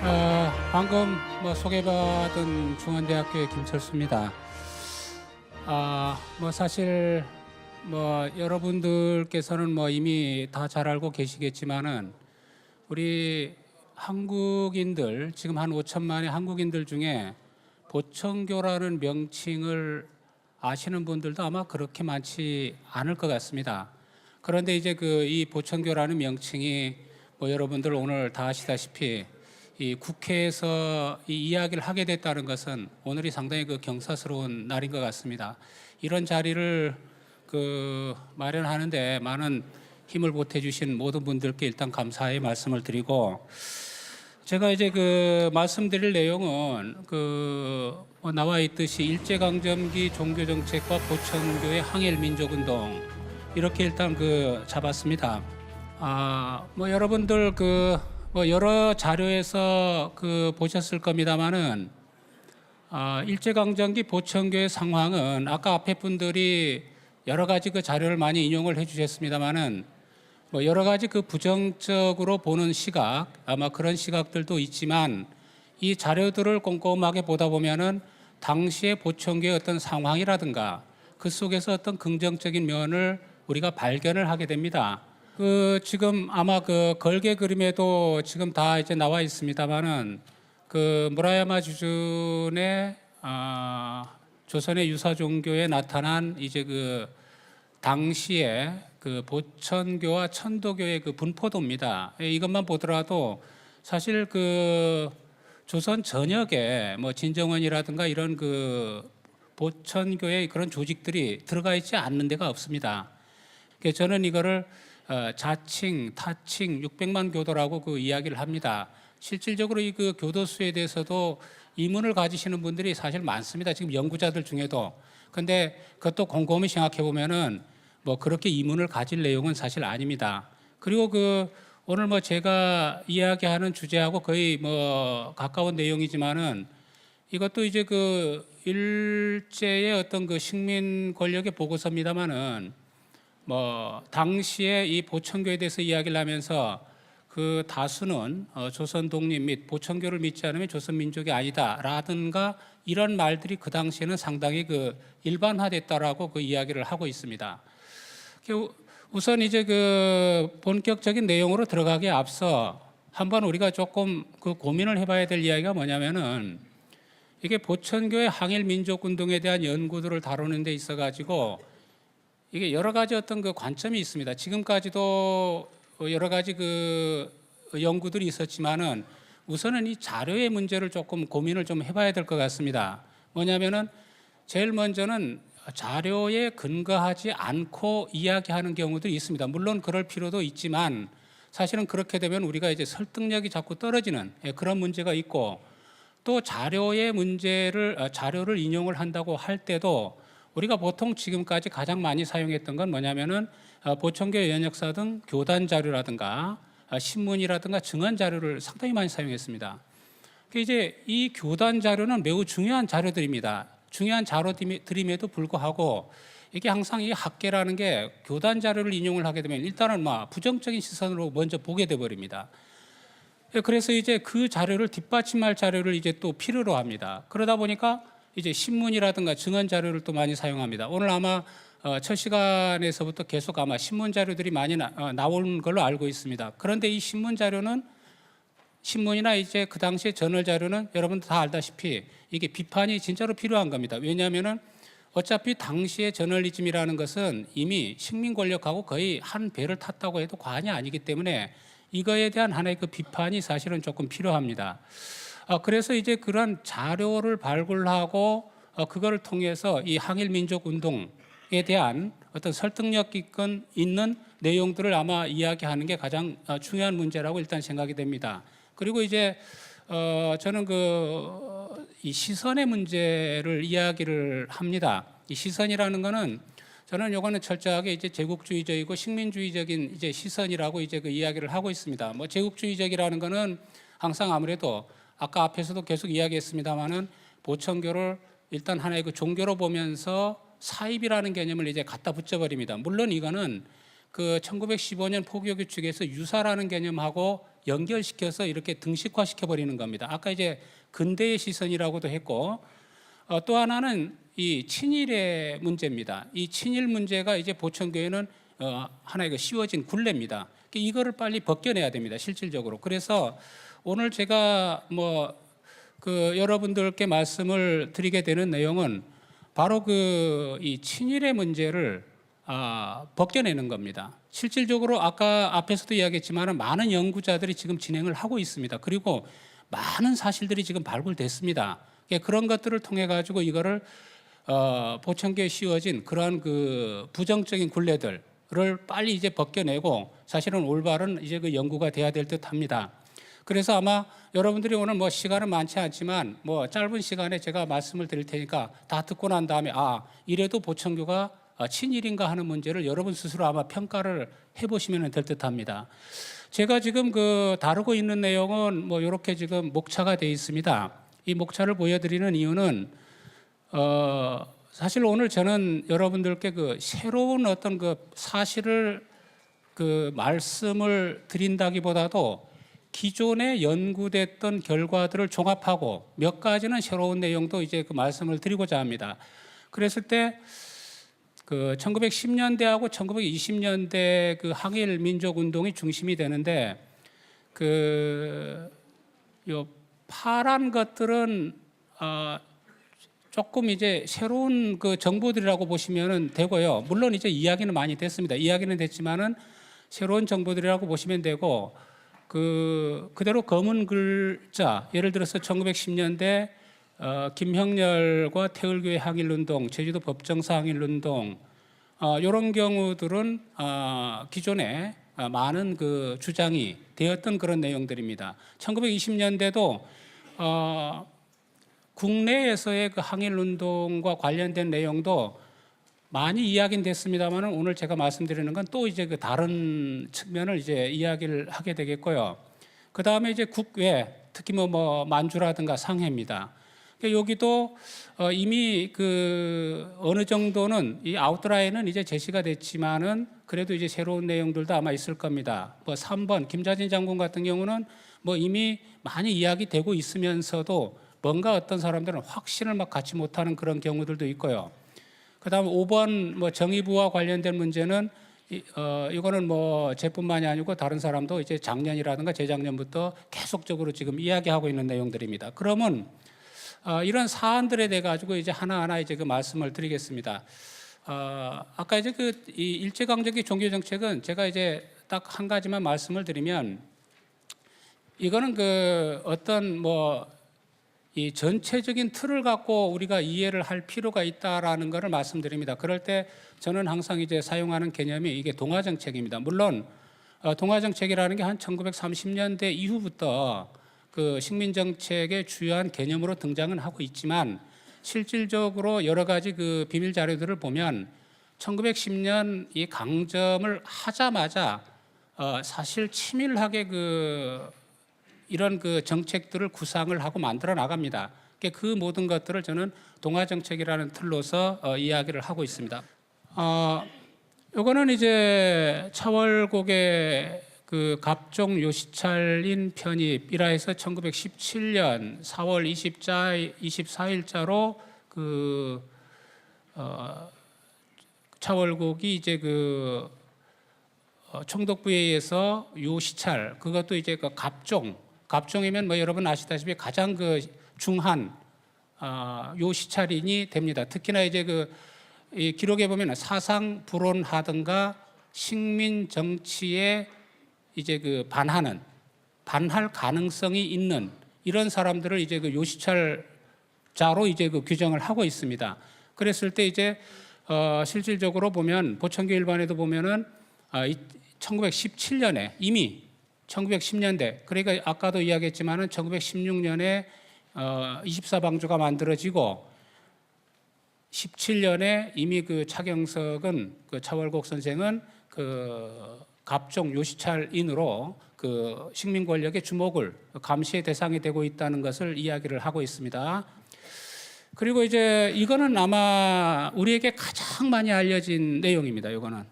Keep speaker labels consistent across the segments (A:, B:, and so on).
A: 방금 소개받은 중원대학교의 김철수입니다. 사실 여러분들께서는 이미 다 잘 알고 계시겠지만은 우리 한국인들 지금 한 5천만의 한국인들 중에 보청교라는 명칭을 아시는 분들도 아마 그렇게 많지 않을 것 같습니다. 그런데 이제 이 보청교라는 명칭이 여러분들 오늘 다 아시다시피 이 국회에서 이 이야기를 하게 됐다는 것은 오늘이 상당히 경사스러운 날인 것 같습니다. 이런 자리를 마련하는데 많은 힘을 보태주신 모든 분들께 일단 감사의 말씀을 드리고, 제가 이제 말씀드릴 내용은 나와 있듯이 일제강점기 종교정책과 보청교의 항일민족운동, 이렇게 일단 잡았습니다. 여러분들 여러 자료에서 보셨을 겁니다만은 일제강점기 보청교의 상황은 아까 앞에 분들이 여러 가지 자료를 많이 인용을 해주셨습니다만은 여러 가지 부정적으로 보는 시각, 아마 그런 시각들도 있지만 이 자료들을 꼼꼼하게 보다 보면은 당시의 보청교의 어떤 상황이라든가 그 속에서 어떤 긍정적인 면을 우리가 발견을 하게 됩니다. 지금 아마 걸개 그림에도 지금 다 이제 나와 있습니다만은 무라야마 주준의 조선의 유사 종교에 나타난 이제 당시에 보천교와 천도교의 분포도입니다. 이것만 보더라도 사실 조선 전역에 진정원이라든가 이런 보천교의 그런 조직들이 들어가 있지 않는 데가 없습니다. 그래서 저는 이거를 자칭, 타칭 600만 교도라고 이야기를 합니다. 실질적으로 이 교도수에 대해서도 의문을 가지시는 분들이 사실 많습니다. 지금 연구자들 중에도. 근데 그것도 곰곰이 생각해 보면은 그렇게 의문을 가질 내용은 사실 아닙니다. 그리고 오늘 제가 이야기하는 주제하고 거의 가까운 내용이지만은 이것도 이제 일제의 어떤 식민 권력의 보고서입니다만은 당시에 이 보청교에 대해서 이야기를 하면서 다수는 조선 독립 및 보청교를 믿지 않으면 조선 민족이 아니다라든가 이런 말들이 그 당시에는 상당히 일반화됐다라고 이야기를 하고 있습니다. 우선 이제 본격적인 내용으로 들어가기에 앞서 한번 우리가 조금 고민을 해봐야 될 이야기가 뭐냐면은 이게 보천교의 항일 민족 운동에 대한 연구들을 다루는 데 있어 가지고 이게 여러 가지 어떤 관점이 있습니다. 지금까지도 여러 가지 연구들이 있었지만은 우선은 이 자료의 문제를 조금 고민을 좀 해봐야 될 것 같습니다. 뭐냐면은 제일 먼저는 자료에 근거하지 않고 이야기하는 경우들이 있습니다. 물론 그럴 필요도 있지만 사실은 그렇게 되면 우리가 이제 설득력이 자꾸 떨어지는 그런 문제가 있고, 또 자료의 자료를 인용을 한다고 할 때도 우리가 보통 지금까지 가장 많이 사용했던 건 뭐냐면은 보청교 연역사 등 교단 자료라든가 신문이라든가 증언 자료를 상당히 많이 사용했습니다. 이제 이 교단 자료는 매우 중요한 자료들입니다. 중요한 자료들임에도 불구하고 이게 항상 이 학계라는 게 교단 자료를 인용을 하게 되면 일단은 부정적인 시선으로 먼저 보게 돼 버립니다. 그래서 이제 그 자료를 뒷받침할 자료를 이제 또 필요로 합니다. 그러다 보니까 이제 신문이라든가 증언 자료를 또 많이 사용합니다. 오늘 아마 첫 시간에서부터 계속 아마 신문 자료들이 많이 나온 걸로 알고 있습니다. 그런데 이 신문 자료는 신문이나 이제 그 당시의 저널 자료는 여러분들 다 알다시피 이게 비판이 진짜로 필요한 겁니다. 왜냐하면은 어차피 당시의 저널리즘이라는 것은 이미 식민 권력하고 거의 한 배를 탔다고 해도 과언이 아니기 때문에 이거에 대한 하나의 비판이 사실은 조금 필요합니다. 그래서 이제 그런 자료를 발굴하고 그거를 통해서 이 항일민족 운동에 대한 어떤 설득력 있는 내용들을 아마 이야기하는 게 가장 중요한 문제라고 일단 생각이 됩니다. 그리고 이제 저는 이 시선의 문제를 이야기를 합니다. 이 시선이라는 거는 저는 요거는 철저하게 이제 제국주의적이고 식민주의적인 이제 시선이라고 이제 이야기를 하고 있습니다. 제국주의적이라는 거는 항상 아무래도 아까 앞에서도 계속 이야기했습니다만은 보청교를 일단 하나의 종교로 보면서 사입이라는 개념을 이제 갖다 붙여버립니다. 물론 이거는 1915년 포교규칙에서 유사라는 개념하고 연결시켜서 이렇게 등식화시켜 버리는 겁니다. 아까 이제 근대의 시선이라고도 했고 또 하나는 이 친일의 문제입니다. 이 친일 문제가 이제 보천교회는 하나의 씌워진 굴레입니다. 이거를 빨리 벗겨내야 됩니다. 실질적으로. 그래서 오늘 제가 여러분들께 말씀을 드리게 되는 내용은 바로 이 친일의 문제를 벗겨내는 겁니다. 실질적으로 아까 앞에서도 이야기했지만 많은 연구자들이 지금 진행을 하고 있습니다. 그리고 많은 사실들이 지금 발굴됐습니다. 그런 것들을 통해 가지고 이거를 보천교에 씌워진 그러한 부정적인 굴레들을 빨리 이제 벗겨내고 사실은 올바른 이제 연구가 돼야 될 듯합니다. 그래서 아마 여러분들이 오늘 시간은 많지 않지만 짧은 시간에 제가 말씀을 드릴 테니까 다 듣고 난 다음에 이래도 보천교가 친일인가 하는 문제를 여러분 스스로 아마 평가를 해보시면 될 듯합니다. 제가 지금 다루고 있는 내용은 이렇게 지금 목차가 되어 있습니다. 이 목차를 보여드리는 이유는 사실 오늘 저는 여러분들께 새로운 어떤 사실을 말씀을 드린다기보다도 기존에 연구됐던 결과들을 종합하고 몇 가지는 새로운 내용도 이제 말씀을 드리고자 합니다. 그랬을 때 1910년대하고 1920년대 항일 민족 운동이 중심이 되는데 요 파란 것들은 조금 이제 새로운 정보들이라고 보시면 되고요. 물론 이제 이야기는 많이 됐습니다. 이야기는 됐지만은 새로운 정보들이라고 보시면 되고 그대로 검은 글자 예를 들어서 1910년대 김형렬과 태을교회 항일운동, 제주도 법정사 항일운동 이런 경우들은 기존에 많은 주장이 되었던 그런 내용들입니다. 1920년대도 국내에서의 항일운동과 관련된 내용도 많이 이야기는 됐습니다만 오늘 제가 말씀드리는 건 또 이제 다른 측면을 이제 이야기를 하게 되겠고요. 그 다음에 이제 국외 특히 만주라든가 상해입니다. 여기도 이미 어느 정도는 이 아웃라인은 이제 제시가 됐지만은 그래도 이제 새로운 내용들도 아마 있을 겁니다. 3번 김자진 장군 같은 경우는 이미 많이 이야기되고 있으면서도 뭔가 어떤 사람들은 확신을 갖지 못하는 그런 경우들도 있고요. 그다음 5번 정의부와 관련된 문제는 이거는 제뿐만이 아니고 다른 사람도 이제 작년이라든가 재작년부터 계속적으로 지금 이야기하고 있는 내용들입니다. 그러면 이런 사안들에 대해 가지고 이제 하나하나 이제 말씀을 드리겠습니다. 아까 이제 이 일제강점기 종교 정책은 제가 이제 딱 한 가지만 말씀을 드리면 이거는 어떤 이 전체적인 틀을 갖고 우리가 이해를 할 필요가 있다라는 것을 말씀드립니다. 그럴 때 저는 항상 이제 사용하는 개념이 이게 동아 정책입니다. 물론 동아 정책이라는 게 한 1930년대 이후부터 식민 정책의 주요한 개념으로 등장은 하고 있지만 실질적으로 여러 가지 비밀 자료들을 보면 1910년 이 강점을 하자마자 사실 치밀하게 이런 정책들을 구상을 하고 만들어 나갑니다. 그 모든 것들을 저는 동아 정책이라는 틀로서 이야기를 하고 있습니다. 요거는 이제 차월곡의 갑종 요시찰인 편입이라 해서 1917년 4월 24일자로 차월곡이 이제 총독부회의에서 요시찰 그것도 이제 갑종이면 여러분 아시다시피 가장 중한 요시찰인이 됩니다. 특히나 이제 이 기록에 보면 사상 불온하든가 식민 정치에 이제 반할 가능성이 있는 이런 사람들을 이제 요시찰자로 이제 규정을 하고 있습니다. 그랬을 때 이제 실질적으로 보면 보천교 일반에도 보면은 1917년에 이미 1910년대 그러니까 아까도 이야기했지만은 1916년에 24방조가 만들어지고 17년에 이미 차경석은 차월곡 선생은 갑종 요시찰인으로 식민 권력의 주목을 감시의 대상이 되고 있다는 것을 이야기를 하고 있습니다. 그리고 이제 이거는 아마 우리에게 가장 많이 알려진 내용입니다. 이거는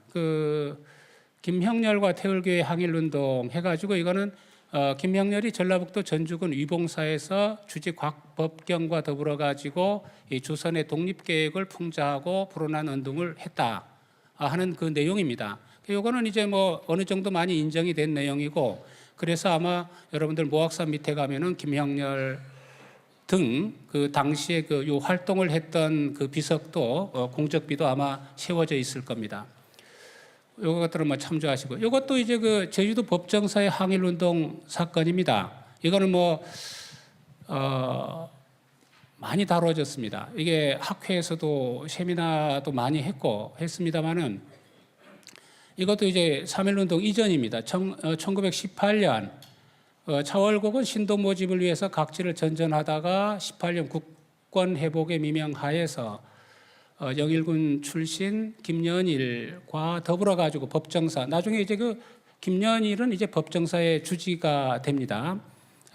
A: 김형렬과 태을교회 항일운동 해가지고 이거는 김명렬이 전라북도 전주군 위봉사에서 주지 곽법경과 더불어 가지고 이 조선의 독립계획을 풍자하고 불어난 운동을 했다 하는 그 내용입니다. 이거는 이제 뭐 어느 정도 많이 인정이 된 내용이고, 그래서 아마 여러분들 모악산 밑에 가면은 김형렬 등 그 당시에 그 요 활동을 했던 그 비석도 공적비도 아마 세워져 있을 겁니다. 요거 것들은 뭐 참조하시고, 이것도 이제 그 제주도 법정사의 항일운동 사건입니다. 이거는 뭐 많이 다뤄졌습니다. 이게 학회에서도 세미나도 많이 했고 했습니다만은, 이것도 이제 3.1운동 이전입니다. 1918년 차월국은 신도 모집을 위해서 각지를 전전하다가 18년 국권 회복의 미명하에서 영일군 출신 김연일과 더불어 가지고 법정사, 나중에 이제 그 김연일은 이제 법정사의 주지가 됩니다.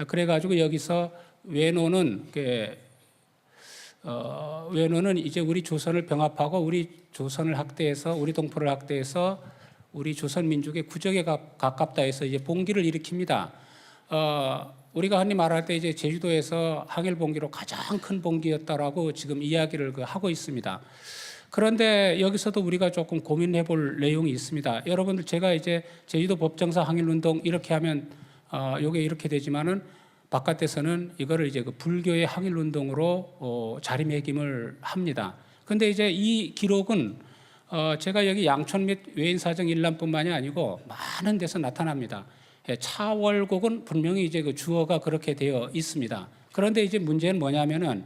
A: 그래 가지고 여기서 외노는 이제 우리 조선을 병합하고 우리 조선을 학대해서, 우리 동포를 학대해서 우리 조선 민족의 구적에 가깝다 해서 이제 봉기를 일으킵니다. 우리가 흔히 말할 때 이제 제주도에서 항일 봉기로 가장 큰 봉기였다라고 지금 이야기를 하고 있습니다. 그런데 여기서도 우리가 조금 고민해 볼 내용이 있습니다. 여러분들, 제가 이제 제주도 법정사 항일운동 이렇게 하면 요게 이렇게 되지만은 바깥에서는 이거를 이제 그 불교의 항일운동으로 자리매김을 합니다. 근데 이제 이 기록은 제가 여기 양촌 및 외인사정 일람뿐만이 아니고 많은 데서 나타납니다. 차월곡은 분명히 이제 그 주어가 그렇게 되어 있습니다. 그런데 이제 문제는 뭐냐면은,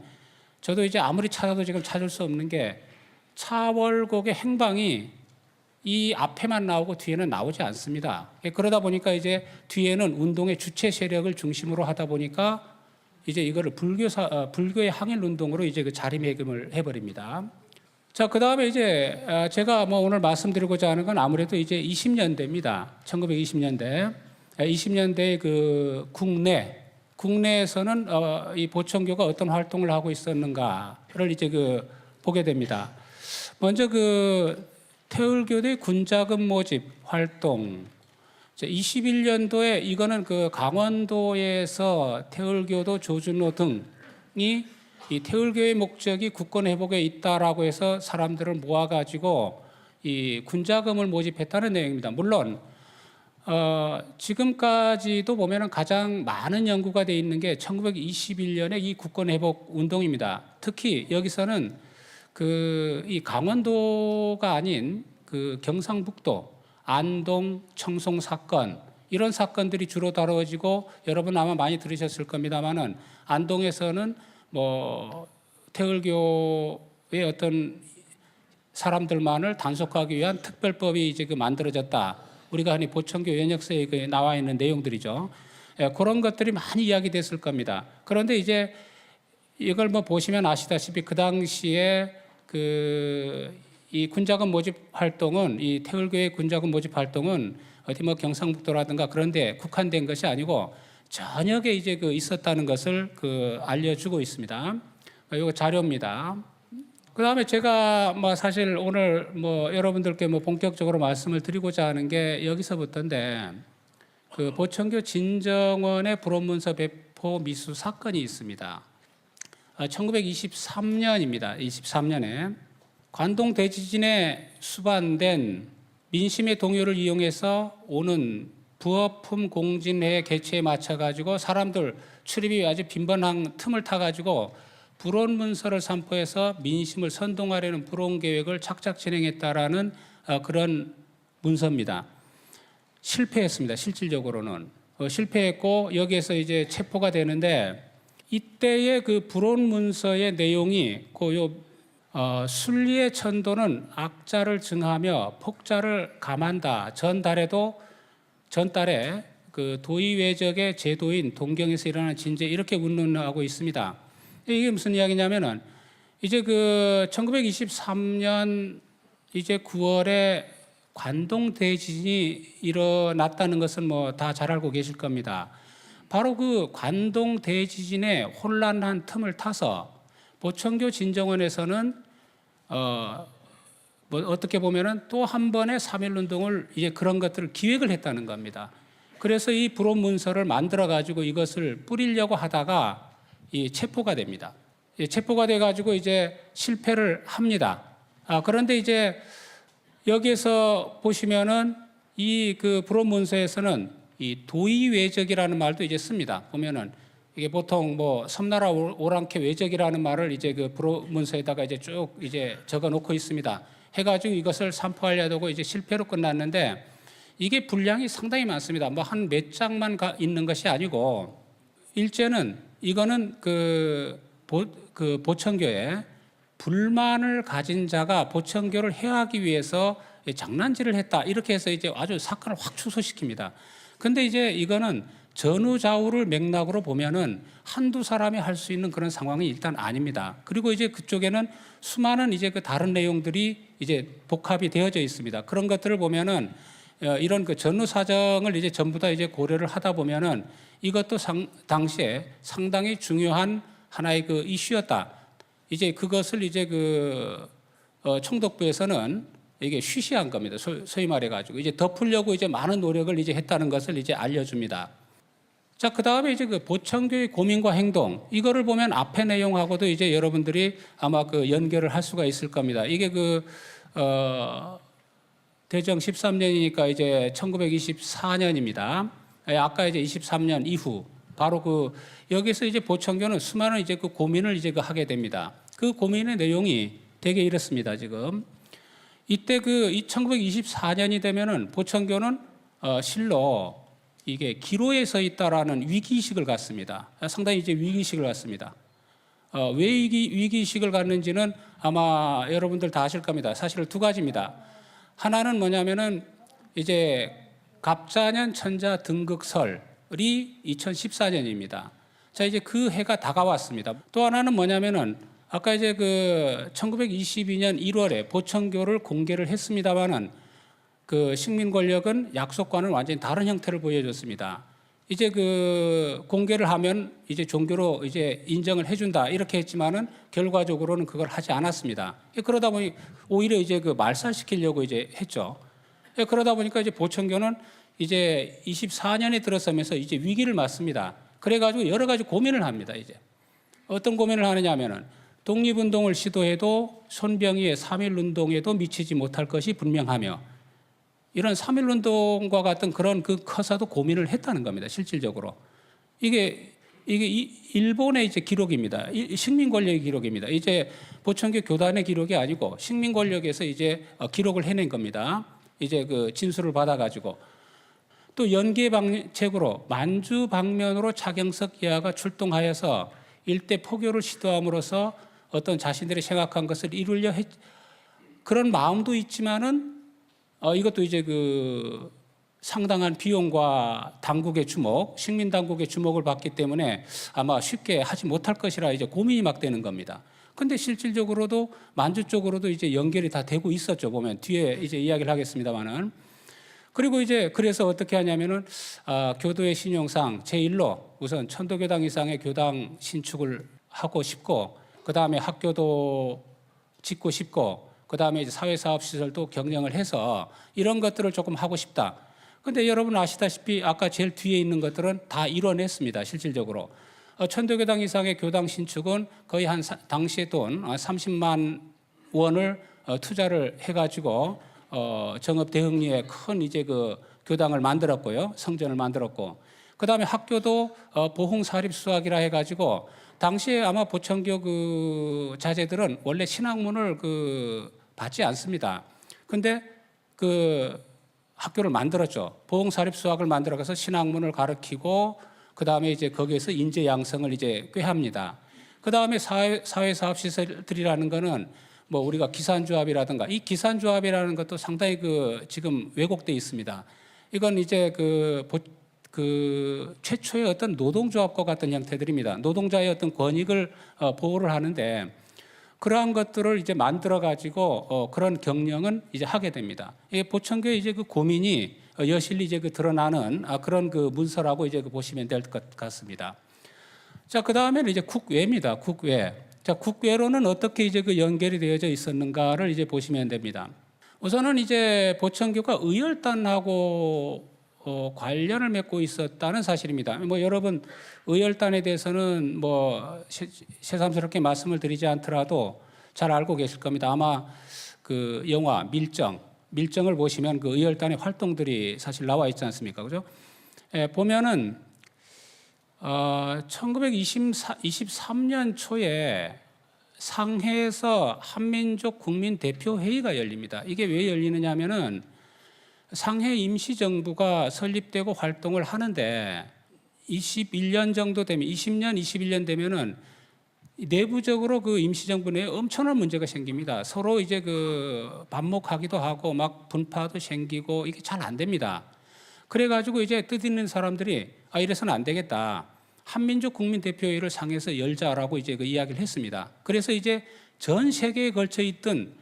A: 저도 이제 아무리 찾아도 지금 찾을 수 없는 게, 차월곡의 행방이 이 앞에만 나오고 뒤에는 나오지 않습니다. 그러다 보니까 이제 뒤에는 운동의 주체 세력을 중심으로 하다 보니까 이제 이거를 불교의 항일 운동으로 이제 그 자리매김을 해버립니다. 자, 그 다음에 이제 제가 뭐 오늘 말씀드리고자 하는 건 아무래도 이제 20년대입니다. 1920년대. 20년대 그 국내에서는 이 보청교가 어떤 활동을 하고 있었는가를 이제 그 보게 됩니다. 먼저 그 태울교대 군자금 모집 활동. 21년도에 이거는 그 강원도에서 태울교도 조준호 등이 이 태울교의 목적이 국권 회복에 있다라고 해서 사람들을 모아가지고 이 군자금을 모집했다는 내용입니다. 물론 지금까지도 보면은 가장 많은 연구가 돼 있는 게 1921년에 이 국권 회복 운동입니다. 특히 여기서는 이 강원도가 아닌 그 경상북도 안동 청송 사건, 이런 사건들이 주로 다뤄지고, 여러분 아마 많이 들으셨을 겁니다만은 안동에서는 뭐 태울교의 어떤 사람들만을 단속하기 위한 특별법이 이제 그 만들어졌다. 우리가 흔히 보청교 연역서에 나와 있는 내용들이죠. 그런 것들이 많이 이야기됐을 겁니다. 그런데 이제 이걸 뭐 보시면 아시다시피 그 당시에 이 군자금 모집 활동은, 이 태울교의 군자금 모집 활동은 어디 뭐 경상북도라든가 그런데 국한된 것이 아니고 전역에 이제 있었다는 것을 알려주고 있습니다. 이거 자료입니다. 그 다음에 제가 뭐 사실 오늘 뭐 여러분들께 뭐 본격적으로 말씀을 드리고자 하는 게 여기서부터인데, 그 보청교 진정원의 불온문서 배포 미수 사건이 있습니다. 1923년입니다. 23년에 관동 대지진에 수반된 민심의 동요를 이용해서 오는 부어품 공진회 개최에 맞춰가지고 사람들 출입이 아주 빈번한 틈을 타가지고 불온 문서를 산포해서 민심을 선동하려는 불온 계획을 착착 진행했다라는 그런 문서입니다. 실패했습니다. 실질적으로는 실패했고, 여기에서 이제 체포가 되는데, 이때의 그 불온 문서의 내용이 순리의 천도는 악자를 증하며 폭자를 감한다. 전달에 그 도의외적의 제도인 동경에서 일어나는 진제, 이렇게 운운하고 있습니다. 이게 무슨 이야기냐면은, 이제 1923년 이제 9월에 관동 대지진이 일어났다는 것은 뭐 다 잘 알고 계실 겁니다. 바로 그 관동 대지진에 혼란한 틈을 타서 보청교 진정원에서는 뭐 어떻게 보면은 또 한 번의 3.1운동을 이제 그런 것들을 기획을 했다는 겁니다. 그래서 이 불온 문서를 만들어 가지고 이것을 뿌리려고 하다가 이 체포가 됩니다. 체포가 돼 가지고 이제 실패를 합니다. 그런데 이제 여기에서 보시면은 이 그 불온 문서에서는 이 도의 외적이라는 말도 이제 씁니다. 보면은 이게 보통 뭐 섬나라 오랑캐 외적이라는 말을 이제 그 불온 문서에다가 이제 쭉 이제 적어 놓고 있습니다. 해가지고 이것을 산포하려고 이제 실패로 끝났는데 이게 분량이 상당히 많습니다. 뭐 한 몇 장만 있는 것이 아니고 일제는 이거는 그 보천교에 불만을 가진 자가 보천교를 해하기 위해서 장난질을 했다 이렇게 해서 이제 아주 사건을 확 축소시킵니다. 근데 이제 이거는 전후좌우를 맥락으로 보면은 한두 사람이 할 수 있는 그런 상황이 일단 아닙니다. 그리고 이제 그쪽에는 수많은 이제 그 다른 내용들이 이제 복합이 되어져 있습니다. 그런 것들을 보면은 이런 그 전후 사정을 이제 전부 다 이제 고려를 하다 보면은 이것도 당시에 상당히 중요한 하나의 그 이슈였다. 이제 그것을 이제 그 총독부에서는 이게 쉬쉬한 겁니다. 소위 말해가지고 이제 덮으려고 이제 많은 노력을 이제 했다는 것을 이제 알려줍니다. 자, 그 다음에 이제 그 보천교의 고민과 행동 이거를 보면 앞의 내용하고도 이제 여러분들이 아마 그 연결을 할 수가 있을 겁니다. 이게 대정 13년이니까 이제 1924년입니다. 아까 이제 23년 이후 바로 여기서 이제 보천교는 수많은 이제 그 고민을 이제 하게 됩니다. 그 고민의 내용이 되게 이렇습니다. 지금 이때 1924년이 되면은 보천교는 실로 이게 기로에 서 있다라는 위기의식을 갖습니다. 상당히 이제 위기의식을 갖습니다. 왜 위기의식을 갖는지는 아마 여러분들 다 아실 겁니다. 사실 두 가지입니다. 하나는 뭐냐면은 이제 갑자년 천자 등극설이 2014년입니다. 자, 이제 그 해가 다가왔습니다. 또 하나는 뭐냐면은 아까 이제 1922년 1월에 보천교를 공개를 했습니다만은 그 식민 권력은 약속과는 완전히 다른 형태를 보여줬습니다. 이제 공개를 하면 이제 종교로 이제 인정을 해준다 이렇게 했지만은 결과적으로는 그걸 하지 않았습니다. 그러다 보니 오히려 이제 말살시키려고 이제 했죠. 그러다 보니까 이제 보천교는 이제 24년에 들어서면서 이제 위기를 맞습니다. 그래가지고 여러 가지 고민을 합니다. 이제 어떤 고민을 하느냐면은 독립운동을 시도해도 손병희의 3.1운동에도 미치지 못할 것이 분명하며 이런 3.1운동과 같은 그런 커서도 고민을 했다는 겁니다. 실질적으로. 이게 일본의 이제 기록입니다. 식민 권력의 기록입니다. 이제 보천교 교단의 기록이 아니고 식민 권력에서 이제 기록을 해낸 겁니다. 이제 진술을 받아가지고. 또 연계 방책으로 만주 방면으로 차경석 이하가 출동하여서 일대 포교를 시도함으로써 어떤 자신들이 생각한 것을 이루려 그런 마음도 있지만은 이것도 이제 상당한 비용과 당국의 주목, 식민 당국의 주목을 받기 때문에 아마 쉽게 하지 못할 것이라 이제 고민이 막 되는 겁니다. 근데 실질적으로도 만주 쪽으로도 이제 연결이 다 되고 있었죠. 보면 뒤에 이제 이야기를 하겠습니다만은. 그리고 이제 그래서 어떻게 하냐면은 교도의 신용상 제1로 우선 천도교당 이상의 교당 신축을 하고 싶고 그 다음에 학교도 짓고 싶고 그 다음에 이제 사회사업시설도 경영을 해서 이런 것들을 조금 하고 싶다. 근데 여러분 아시다시피 아까 제일 뒤에 있는 것들은 다 이뤄냈습니다. 실질적으로. 천도교당 이상의 교당 신축은 거의 한 당시의 돈 30만 원을 투자를 해가지고 정읍 대흥리에 큰 이제 교당을 만들었고요. 성전을 만들었고. 그 다음에 학교도 보홍사립수학이라 해가지고 당시에 아마 보천교 자제들은 원래 신학문을 받지 않습니다. 근데 학교를 만들었죠. 보홍사립수학을 만들어서 신학문을 가르치고 그 다음에 이제 거기에서 인재 양성을 이제 꾀합니다. 그 다음에 사회사업시설들이라는 거는 뭐 우리가 기산조합이라든가 이 기산조합이라는 것도 상당히 지금 왜곡돼 있습니다. 이건 이제 최초의 어떤 노동조합과 같은 형태들입니다. 노동자의 어떤 권익을 보호를 하는데 그러한 것들을 이제 만들어 가지고 그런 경영은 이제 하게 됩니다. 이 보천교의 이제 고민이 여실히 이제 드러나는 그런 문서라고 이제 보시면 될 것 같습니다. 자, 그 다음에는 이제 국외입니다. 국외. 자, 국외로는 어떻게 이제 연결이 되어져 있었는가를 이제 보시면 됩니다. 우선은 이제 보천교가 의열단하고 관련을 맺고 있었다는 사실입니다. 뭐 여러분 의열단에 대해서는 뭐 새삼스럽게 말씀을 드리지 않더라도 잘 알고 계실 겁니다. 아마 그 영화 밀정을 보시면 그 의열단의 활동들이 사실 나와 있지 않습니까? 그죠? 보면은 1923년 초에 상해에서 한민족 국민대표회의가 열립니다. 이게 왜 열리느냐 하면은 상해 임시정부가 설립되고 활동을 하는데 21년 정도 되면 20년, 21년 되면은 내부적으로 그 임시정부 내에 엄청난 문제가 생깁니다. 서로 이제 그 반목하기도 하고 막 분파도 생기고 이게 잘 안 됩니다. 그래가지고 이제 뜻있는 사람들이 이래서는 안 되겠다. 한민족 국민대표회의를 상해에서 열자라고 이제 그 이야기를 했습니다. 그래서 이제 전 세계에 걸쳐 있던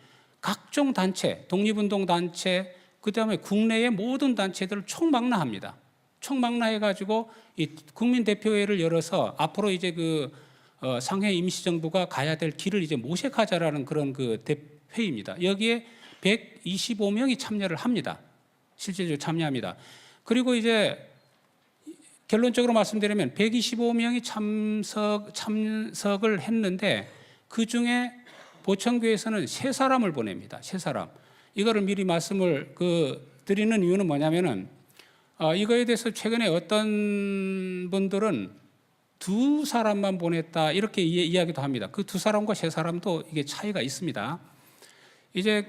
A: 각종 단체, 독립운동 단체, 그다음에 국내의 모든 단체들을 총망라합니다. 총망라해가지고 이 국민대표회의를 열어서 앞으로 이제 그 상해 임시정부가 가야 될 길을 이제 모색하자라는 그런 그 회의입니다. 여기에 125명이 참여를 합니다. 실질적으로 참여합니다. 그리고 이제 결론적으로 말씀드리면 125명이 참석을 했는데 그 중에 보천교에서는 3사람을 보냅니다. 3사람. 이거를 미리 말씀을 드리는 이유는 뭐냐면은 이거에 대해서 최근에 어떤 분들은 2사람만 보냈다 이렇게 이야기도 합니다. 그 2사람과 3사람도 이게 차이가 있습니다. 이제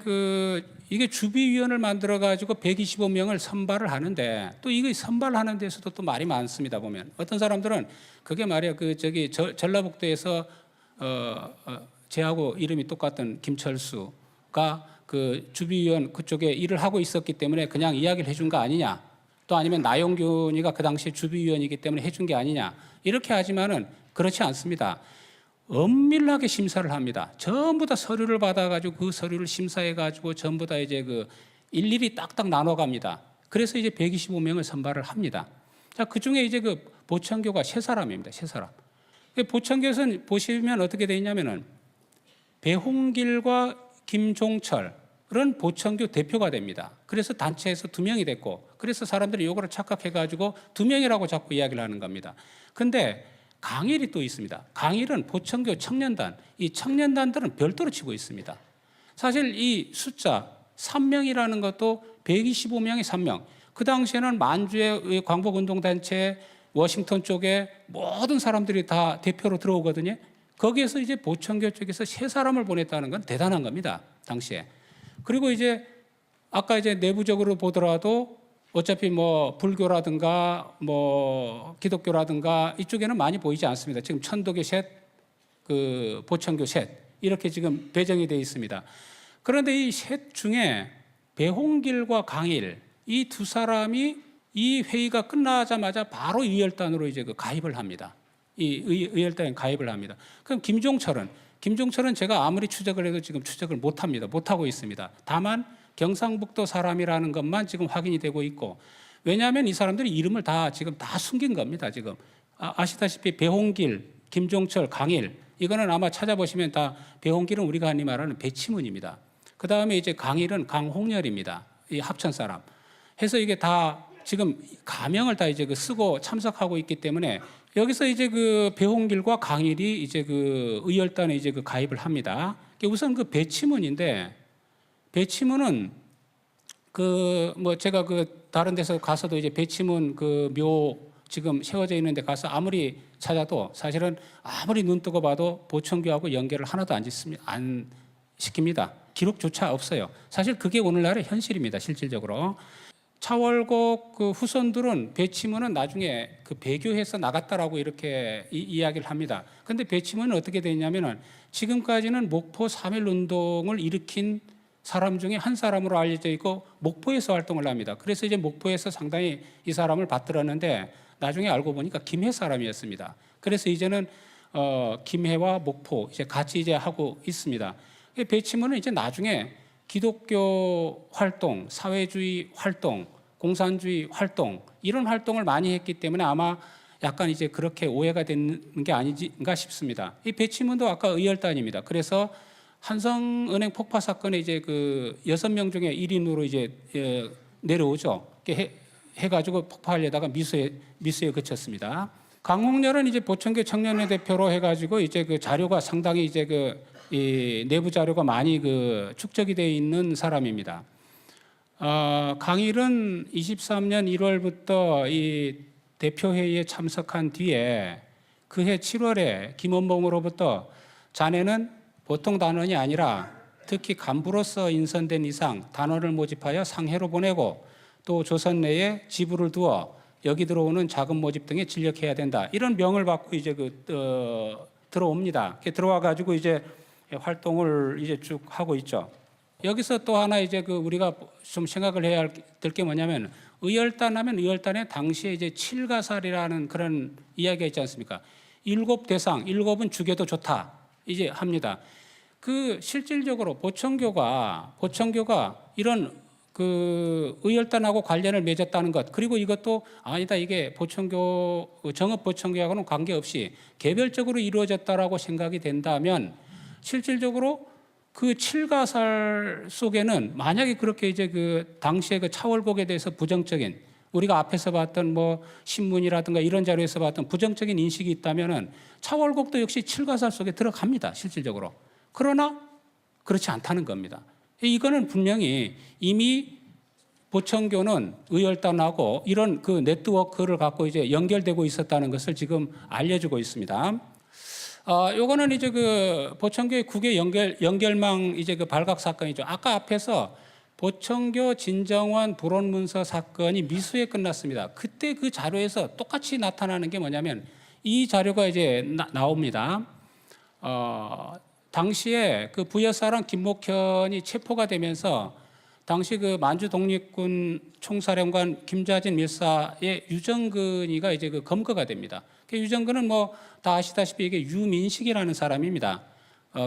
A: 이게 주비위원을 만들어 가지고 125명을 선발을 하는데 또 이거 선발하는 데서도 또 말이 많습니다. 보면 어떤 사람들은 그게 말이야 전라북도에서 제하고 이름이 똑같은 김철수가 그 주비위원 그쪽에 일을 하고 있었기 때문에 그냥 이야기를 해준 거 아니냐, 또 아니면 나용균이가 그 당시에 주비위원이기 때문에 해준 게 아니냐 이렇게 하지만은 그렇지 않습니다. 엄밀하게 심사를 합니다. 전부 다 서류를 받아가지고 그 서류를 심사해가지고 전부 다 이제 일일이 딱딱 나눠갑니다. 그래서 이제 125명을 선발을 합니다. 자, 그 중에 이제 보천교가 3사람입니다. 3사람. 보천교에서는 보시면 어떻게 되어 있냐면은 배홍길과 김종철은 보천교 대표가 됩니다. 그래서 단체에서 2명이 됐고, 그래서 사람들이 요거를 착각해가지고 2명이라고 자꾸 이야기를 하는 겁니다. 근데 강일이 또 있습니다. 강일은 보천교 청년단, 이 청년단들은 별도로 치고 있습니다. 사실 이 숫자 3명이라는 것도 125명이 3명. 그 당시에는 만주의 광복운동단체, 워싱턴 쪽에 모든 사람들이 다 대표로 들어오거든요. 거기에서 이제 보천교 쪽에서 3사람을 보냈다는 건 대단한 겁니다. 당시에. 그리고 이제 아까 이제 내부적으로 보더라도 어차피 뭐 불교라든가 뭐 기독교라든가 이쪽에는 많이 보이지 않습니다. 지금 천도교 셋, 보천교 셋 이렇게 지금 배정이 되어 있습니다. 그런데 이 셋 중에 배홍길과 강일 이 2사람이 이 회의가 끝나자마자 바로 의열단으로 이제 가입을 합니다. 이 의열단에 가입을 합니다. 그럼 김종철은 제가 아무리 추적을 해도 지금 추적을 못합니다. 못하고 있습니다. 다만 경상북도 사람이라는 것만 지금 확인이 되고 있고, 왜냐하면 이 사람들이 이름을 지금 다 숨긴 겁니다. 지금 아시다시피 배홍길, 김종철, 강일 이거는 아마 찾아보시면 다 배홍길은 우리가 흔히 말하는 배치문입니다. 그 다음에 이제 강일은 강홍렬입니다. 이 합천 사람. 해서 이게 다 지금 가명을 다 이제 쓰고 참석하고 있기 때문에 여기서 이제 배홍길과 강일이 이제 의열단에 이제 가입을 합니다. 우선 배치문인데, 배치문은 제가 다른 데서 가서도 이제 배치문 묘 지금 세워져 있는데 가서 아무리 찾아도 사실은 아무리 눈 뜨고 봐도 보천교하고 연결을 하나도 안 시킵니다. 기록조차 없어요. 사실 그게 오늘날의 현실입니다. 실질적으로. 차월곡 후손들은 배치문은 나중에 배교해서 나갔다라고 이렇게 이야기를 합니다. 그런데 배치문은 어떻게 되냐면은 지금까지는 목포 3.1 운동을 일으킨 사람 중에 한 사람으로 알려져 있고 목포에서 활동을 합니다. 그래서 이제 목포에서 상당히 이 사람을 받들었는데 나중에 알고 보니까 김해 사람이었습니다. 그래서 이제는 김해와 목포 이제 같이 이제 하고 있습니다. 배치문은 이제 나중에 기독교 활동, 사회주의 활동, 공산주의 활동 이런 활동을 많이 했기 때문에 아마 약간 이제 그렇게 오해가 되는 게 아닌가 싶습니다. 이 배치문도 아까 의열단입니다. 그래서 한성은행 폭파 사건에 이제 6명 중에 1인으로 이제 내려오죠. 해가지고 폭파하려다가 미수에 그쳤습니다. 강홍렬은 이제 보청교 청년회 대표로 해가지고 이제 그 자료가 상당히 이제 이 내부 자료가 많이 축적이 되어 있는 사람입니다. 강일은 23년 1월부터 이 대표회의에 참석한 뒤에 그해 7월에 김원봉으로부터 자네는 보통 단원이 아니라 특히 간부로서 인선된 이상 단원을 모집하여 상해로 보내고 또 조선 내에 지부를 두어 여기 들어오는 자금 모집 등에 진력해야 된다. 이런 명을 받고 이제 들어옵니다. 들어와 가지고 이제 활동을 이제 쭉 하고 있죠. 여기서 또 하나 이제 우리가 좀 생각을 해야 될 게 뭐냐면 의열단 하면 의열단에 당시에 이제 칠가살이라는 그런 이야기가 있지 않습니까? 7대상, 7은 죽여도 좋다. 이제 합니다. 실질적으로 보청교가 이런 의열단하고 관련을 맺었다는 것, 그리고 이것도 아니다, 이게 정읍 보청교하고는 관계없이 개별적으로 이루어졌다라고 생각이 된다면 실질적으로 칠가살 속에는 만약에 그렇게 이제 당시에 차월곡에 대해서 부정적인, 우리가 앞에서 봤던 신문이라든가 이런 자료에서 봤던 부정적인 인식이 있다면은 차월곡도 역시 칠가살 속에 들어갑니다, 실질적으로. 그러나 그렇지 않다는 겁니다. 이거는 분명히 이미 보청교는 의열단하고 이런 네트워크를 갖고 이제 연결되고 있었다는 것을 지금 알려주고 있습니다. 요거는 이제 보청교의 국외 연결망 이제 발각 사건이죠. 아까 앞에서 보청교 진정원 불온문서 사건이 미수에 끝났습니다. 그때 그 자료에서 똑같이 나타나는 게 뭐냐면 이 자료가 이제 나옵니다. 당시에 부여사랑 김목현이 체포가 되면서 당시 만주 독립군 총사령관 김좌진 밀사의 유정근이가 이제 검거가 됩니다. 유정근은 다 아시다시피 이게 유민식이라는 사람입니다.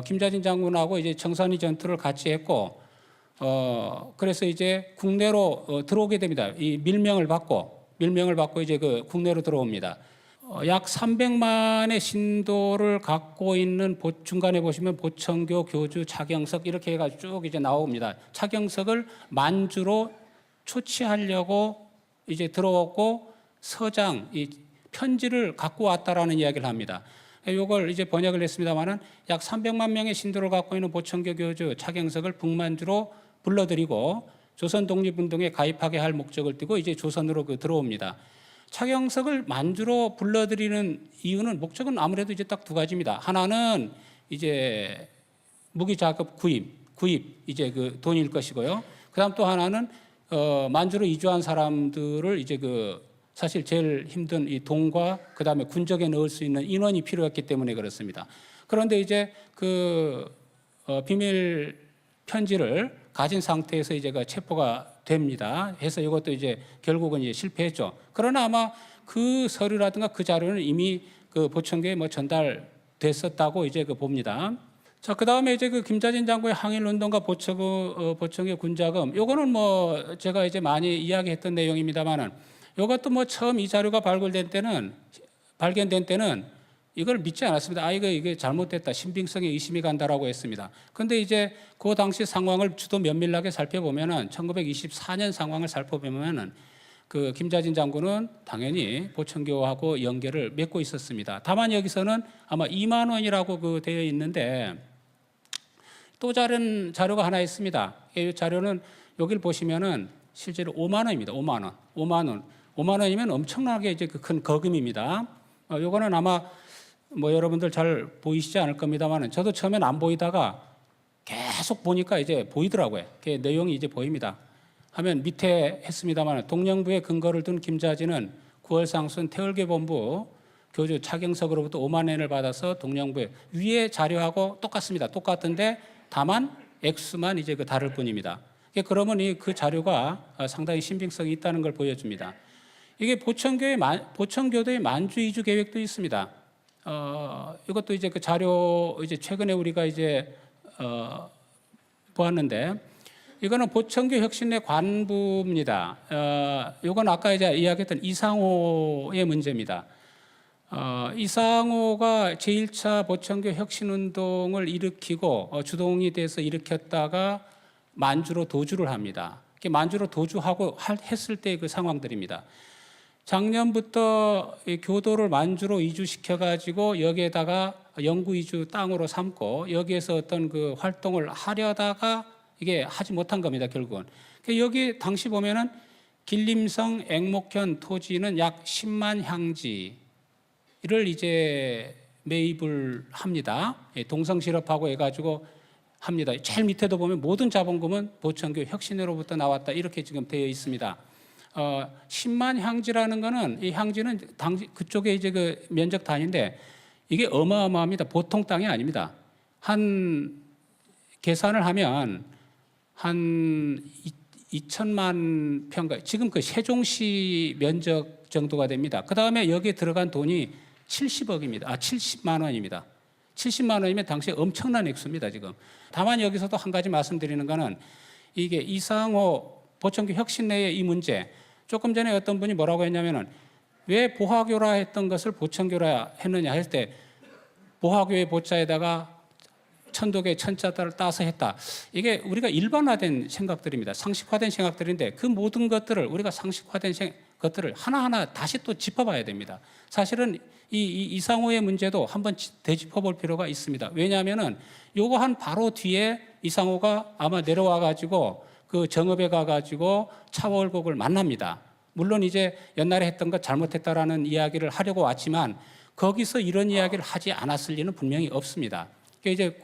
A: 김좌진 장군하고 이제 청산리 전투를 같이 했고, 그래서 이제 국내로 들어오게 됩니다. 이 밀명을 받고 이제 국내로 들어옵니다. 약 300만의 신도를 갖고 있는 중간에 보시면 보청교 교주 차경석 이렇게 해가지고 쭉 이제 나옵니다. 차경석을 만주로 초치하려고 이제 들어오고 서장 이 편지를 갖고 왔다라는 이야기를 합니다. 이걸 이제 번역을 했습니다만은 약 300만 명의 신도를 갖고 있는 보청교 교주 차경석을 북만주로 불러들이고 조선 독립운동에 가입하게 할 목적을 띠고 이제 조선으로 들어옵니다. 차경석을 만주로 불러들이는 이유는 목적은 아무래도 이제 딱 두 가지입니다. 하나는 이제 무기 자급 구입 이제 돈일 것이고요. 그다음 또 하나는 만주로 이주한 사람들을 이제 사실 제일 힘든 이 돈과 그다음에 군적에 넣을 수 있는 인원이 필요했기 때문에 그렇습니다. 그런데 이제 비밀 편지를 가진 상태에서 이제 체포가 됩니다. 해서 이것도 이제 결국은 이제 실패했죠. 그러나 아마 그 서류라든가 그 자료는 이미 보청교에 전달됐었다고 이제 봅니다. 자, 그 다음에 이제 김좌진 장군의 항일운동과 보청교 군자금, 요거는 제가 이제 많이 이야기했던 내용입니다만은 요것도 처음 이 자료가 발견된 때는 이걸 믿지 않았습니다. 이게 잘못됐다. 신빙성에 의심이 간다라고 했습니다. 그런데 이제 그 당시 상황을 주도 면밀하게 살펴보면은 1924년 상황을 살펴보면은 김좌진 장군은 당연히 보청교하고 연결을 맺고 있었습니다. 다만 여기서는 아마 2만 원이라고 되어 있는데 또 다른 자료가 하나 있습니다. 이 자료는 여기를 보시면은 실제로 5만 원입니다. 5만 원이면 엄청나게 이제 큰 거금입니다. 요거는 아마 여러분들 잘 보이시지 않을 겁니다만 저도 처음엔 안 보이다가 계속 보니까 이제 보이더라고요. 그 내용이 이제 보입니다. 하면 밑에 했습니다만 동령부에 근거를 둔 김좌진은 9월 상순 태월계 본부 교주 차경석으로부터 5만 원을 받아서 동령부에 위에 자료하고 똑같습니다. 똑같은데 다만 액수만 이제 다를 뿐입니다. 그러면 그 자료가 상당히 신빙성이 있다는 걸 보여줍니다. 이게 보청교도의 만주 이주 계획도 있습니다. 이것도 이제 자료 이제 최근에 우리가 이제 보았는데 이거는 보청교 혁신의 관부입니다. 이건 아까 이제 이야기했던 이상호의 문제입니다. 이상호가 제1차 보청교 혁신운동을 일으키고 주동이 돼서 일으켰다가 만주로 도주를 합니다. 이렇게 만주로 도주하고 했을 때 그 상황들입니다. 작년부터 이 교도를 만주로 이주시켜 가지고 여기에다가 영구 이주 땅으로 삼고 여기에서 어떤 그 활동을 하려다가 이게 하지 못한 겁니다, 결국은. 여기 당시 보면은 길림성 앵목현 토지는 약 10만 향지를 이제 매입을 합니다. 동성실업하고 해가지고 합니다. 제일 밑에도 보면 모든 자본금은 보천교 혁신회로부터 나왔다 이렇게 지금 되어 있습니다. 10만 향지라는 거는 이 향지는 당시 그쪽에 이제 그 면적 단위인데 이게 어마어마합니다. 보통 땅이 아닙니다. 한 계산을 하면 한 2천만 평가, 지금 그 세종시 면적 정도가 됩니다. 그 다음에 여기에 들어간 돈이 70억입니다. 70만 원입니다. 70만 원이면 당시에 엄청난 액수입니다, 지금. 다만 여기서도 한 가지 말씀드리는 거는 이게 이상호 보천교 혁신내의 이 문제, 조금 전에 어떤 분이 뭐라고 했냐면은 왜 보화교라 했던 것을 보천교라 했느냐 할 때 보화교의 보자에다가 천독의 천자를 따서 했다. 이게 우리가 일반화된 생각들입니다. 상식화된 생각들인데 그 모든 것들을 우리가 상식화된 것들을 하나하나 다시 또 짚어봐야 됩니다. 사실은 이 이상호의 문제도 한번 되짚어볼 필요가 있습니다. 왜냐하면은 요거 한 바로 뒤에 이상호가 아마 내려와 가지고 그 정읍에 가 가지고 차월곡을 만납니다. 물론 이제 옛날에 했던 것 잘못했다라는 이야기를 하려고 왔지만 거기서 이런 이야기를 하지 않았을 리는 분명히 없습니다. 이제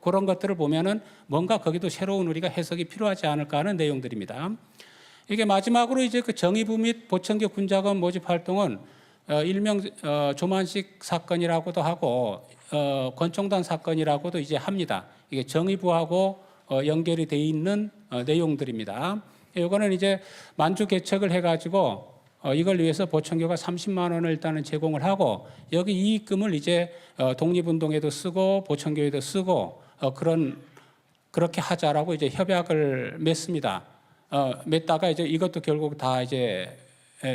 A: 그런 것들을 보면은 뭔가 거기도 새로운 우리가 해석이 필요하지 않을까 하는 내용들입니다. 이게 마지막으로 이제 그 정의부 및 보천교 군자금 모집 활동은 일명 조만식 사건이라고도 하고 권총단 사건이라고도 이제 합니다. 이게 정의부하고 연결이 돼 있는 내용들입니다. 이거는 이제 만주 개척을 해가지고 이걸 위해서 보천교가 30만 원을 일단은 제공을 하고 여기 이익금을 이제 독립운동에도 쓰고 보천교에도 쓰고 그렇게 하자라고 이제 협약을 맺습니다. 맺다가 이제 이것도 결국 다 이제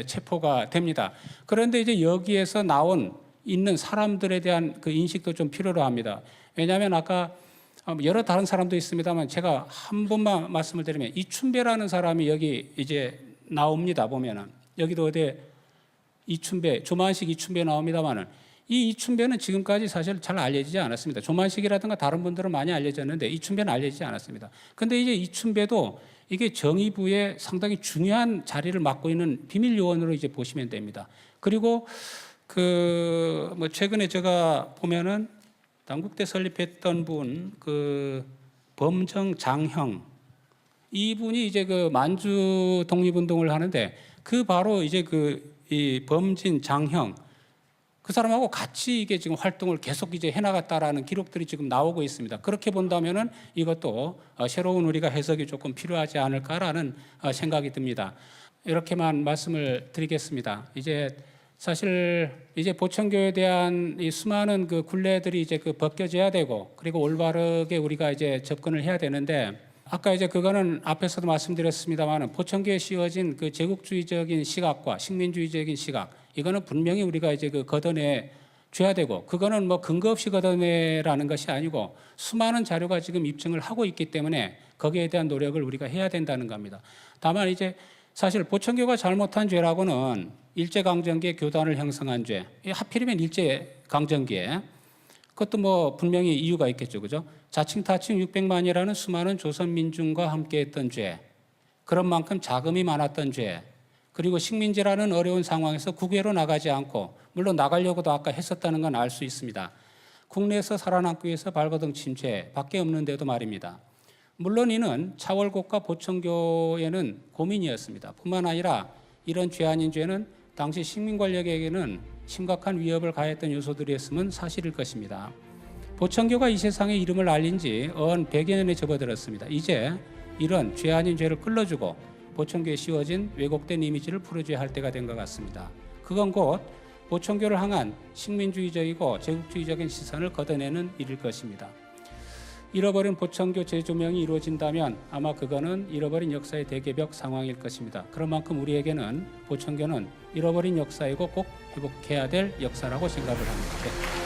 A: 체포가 됩니다. 그런데 이제 여기에서 있는 사람들에 대한 그 인식도 좀 필요로 합니다. 왜냐하면 아까 여러 다른 사람도 있습니다만 제가 한 번만 말씀을 드리면 이춘배라는 사람이 여기 이제 나옵니다. 보면은 여기도 어디 이춘배, 조만식 이춘배 나옵니다만은 이 이춘배는 지금까지 사실 잘 알려지지 않았습니다. 조만식이라든가 다른 분들은 많이 알려졌는데 이춘배는 알려지지 않았습니다. 근데 이제 이춘배도 이게 정의부에 상당히 중요한 자리를 맡고 있는 비밀 요원으로 이제 보시면 됩니다. 그리고 뭐 최근에 제가 보면은 당국대 설립했던 분, 범정 장형, 이분이 이제 그 만주 독립운동을 하는데 바로 이제 이 범진 장형, 그 사람하고 같이 이게 지금 활동을 계속 이제 해나갔다라는 기록들이 지금 나오고 있습니다. 그렇게 본다면은 이것도 새로운 우리가 해석이 조금 필요하지 않을까라는 생각이 듭니다. 이렇게만 말씀을 드리겠습니다. 이제 사실 이제 보천교에 대한 이 수많은 그 굴레들이 이제 벗겨져야 되고 그리고 올바르게 우리가 이제 접근을 해야 되는데 아까 이제 그거는 앞에서도 말씀드렸습니다만은 보천교에 씌워진 그 제국주의적인 시각과 식민주의적인 시각 이거는 분명히 우리가 이제 걷어내 줘야 되고 그거는 뭐 근거 없이 걷어내라는 것이 아니고 수많은 자료가 지금 입증을 하고 있기 때문에 거기에 대한 노력을 우리가 해야 된다는 겁니다. 다만 이제 사실 보천교가 잘못한 죄라고는 일제강점기에 교단을 형성한 죄, 하필이면 일제강점기에 그것도 뭐 분명히 이유가 있겠죠, 그죠? 자칭 타칭 600만이라는 수많은 조선 민중과 함께했던 죄, 그런 만큼 자금이 많았던 죄, 그리고 식민지라는 어려운 상황에서 국외로 나가지 않고 물론 나가려고도 아까 했었다는 건 알 수 있습니다. 국내에서 살아남기 위해서 발버둥친 죄 밖에 없는데도 말입니다. 물론 이는 차월곡과 보천교에는 고민이었습니다. 뿐만 아니라 이런 죄 아닌 죄는 당시 식민 권력에게는 심각한 위협을 가했던 요소들이었으면 사실일 것입니다. 보천교가 이 세상에 이름을 알린 지 100여 년에 접어들었습니다. 이제 이런 죄 아닌 죄를 끌어주고 보천교에 씌워진 왜곡된 이미지를 풀어줘야 할 때가 된 것 같습니다. 그건 곧 보천교를 향한 식민주의적이고 제국주의적인 시선을 걷어내는 일일 것입니다. 잃어버린 보천교 재조명이 이루어진다면 아마 그거는 잃어버린 역사의 대개벽 상황일 것입니다. 그런 만큼 우리에게는 보천교는 잃어버린 역사이고 꼭 회복해야 될 역사라고 생각을 합니다.